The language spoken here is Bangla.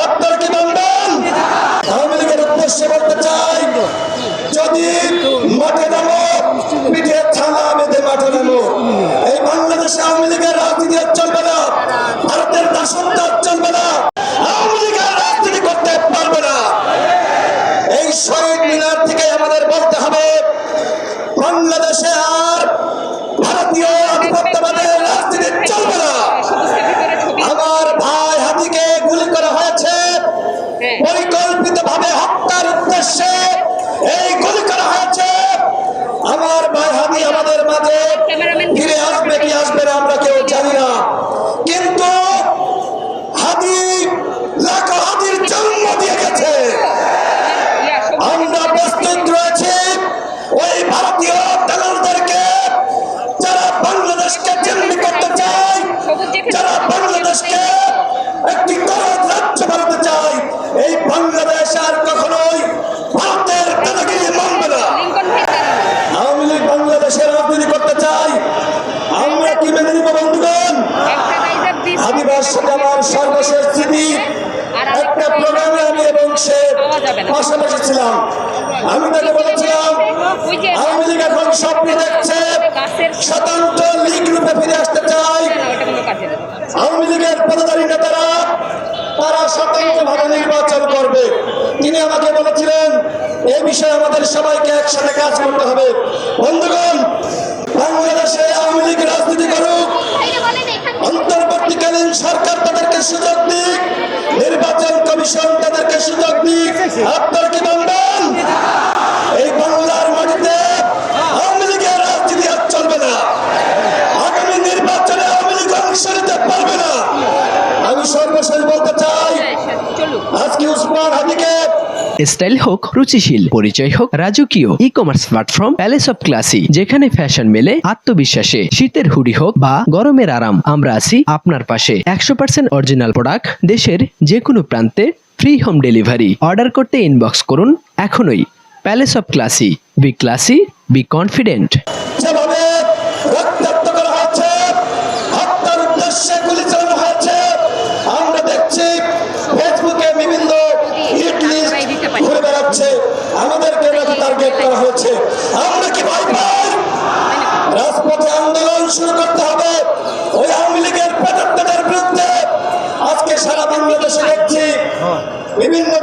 আপনার কি বলবেন? আওয়ামী লীগের উদ্দেশ্যে বলতে চাই, যদি মাঠে নামো পিঠে থালা বেঁধে মাঠে নামো। এই বাংলাদেশে আওয়ামী লীগের রাজনীতি আর চলবে না, ভারতের দাসত্ব আর চলবে না, আওয়ামী লীগের রাজনীতি করতে পারবে না। এই শহীদ মিনার থেকে আমাদের বলতে হবে, বাংলাদেশে আর ভারতীয় আধিপত্যবাদের রাজনীতি চলবে না। আমার ভাই হাদিকে গুলি করা হয়েছে, পরিকল্পিতভাবে হত্যার উদ্দেশ্যে এই গুলি করা হয়েছে। আমার ভাই হাদি আমাদের মাঝে ফিরে আসবে কি আসবে না আমরা কেউ জানি না, কিন্তু হাদি লাখো হাদির জন্ম দিয়ে গেছে। আমরা প্রস্তুত রয়েছি ওই ভারতীয় দালালদেরকে, যারা বাংলাদেশকে জিম্মি করতে চায়, যারা বাংলাদেশকে একটি গলদ রাজ্য বানাতে চায়। এই বাংলাদেশ আর কখনোই ভারতের দাদাগিরি মানবে না। আওয়ামী লীগ বাংলাদেশের রাজনীতি করতে চাই, আমরা কি মেনে নিব বন্ধুগণ? হাবিবার সাথে আমার সর্বশেষ স্মৃতি, একটা প্রোগ্রামে আমি এবং সে পাশাপাশি ছিলাম। আমি তাকে বলেছিলাম, আওয়ামী লীগ এখন স্বপ্ন দেখছে স্বতন্ত্র লীগ রূপে ফিরে আসতে চায়। আওয়ামী লীগের পদাধিকারী নেতারা তারা স্বতন্ত্রভাবে নির্বাচন করবে। তিনি আমাকে বলেছিলেন, এই বিষয়ে আমাদের সবাইকে একসাথে কাজ করতে হবে। বন্ধুগণ, বাংলাদেশে আওয়ামী লীগ রাজনীতি করুক, অন্তর্বর্তীকালীন সরকার তাদেরকে সুযোগ দিক, নির্বাচন কমিশন তাদেরকে সুযোগ দিক। আপনার কি বলবেন? এই বাংলার মাটিতে আওয়ামী লীগের রাজনীতি আর চলবে না। আগামী নির্বাচনে আওয়ামী লীগ অংশ নিতে পারবে না। আমি সর্বশেষ বলতে চাই, আজকে উসমান হাদিকে স্টাইল হোক রুচিশীল, পরিচয় হোক রাজকীয়, e commerce platform palace of classy, যেখানে ফ্যাশন মেলে আত্মবিশ্বাসে। শীতের হুডি হোক বা গরমের আরাম, আমরা আছি আপনার পাশে। 100% অরিজিনাল প্রোডাক্ট, দেশের যে কোনো প্রান্তে ফ্রি হোম ডেলিভারি। অর্ডার করতে ইনবক্স করুন এখনই। Palace of classy, B classy, be confident. যেভাবে রক্তাক্ত করা হচ্ছে, হত্যার উদ্দেশ্যে গুলি চালানো হয়েছে, আমরা দেখছি ফেসবুকে বিভিন্ন ঘুরে বেড়াচ্ছে, আমাদেরকে নাকি টার্গেট করা হয়েছে। আমরা কি ভয় পাই? রাজপথে আন্দোলন শুরু করতে হবে ওই আওয়ামী লীগের প্রেতাত্মাদের বিরুদ্ধে। আজকে সারা বাংলাদেশে দেখছি বিভিন্ন